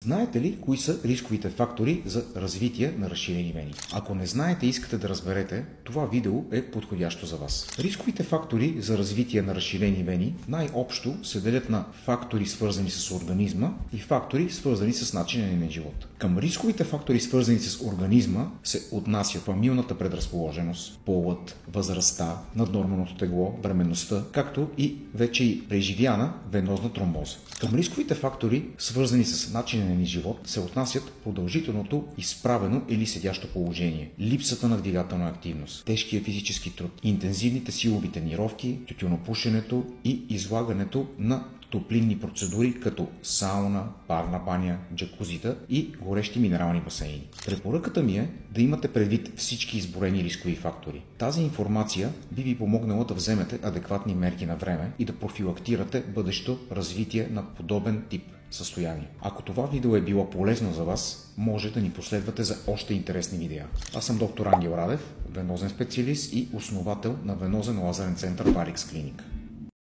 Знаете ли кои са рисковите фактори за развитие на разширени вени? Ако не знаете и искате да разберете, това видео е подходящо за вас. Рисковите фактори за развитие на разширени вени най-общо се делят на фактори, свързани с организма, и фактори, свързани с начина на живот. Към рисковите фактори, свързани с организма, се отнася фамилната предразположеност, полът, възрастта, наднорменото тегло, бременността, както и вече и преживяна венозна тромбоза. Към рисковите фактори, свързани с начина на живот, се отнасят продължителното изправено или седящо положение, липсата на двигателна активност, тежкия физически труд, интензивните силови тренировки, тютюнопушенето и излагането на топлинни процедури като сауна, парна баня, джакузита и горещи минерални басейни. Препоръката ми е да имате предвид всички изброени рискови фактори. Тази информация би ви помогнала да вземете адекватни мерки на време и да профилактирате бъдещо развитие на подобен тип състояние. Ако това видео е било полезно за вас, може да ни последвате за още интересни видеа. Аз съм доктор Ангел Радев, венозен специалист и основател на венозен лазерен център Varix Clinic.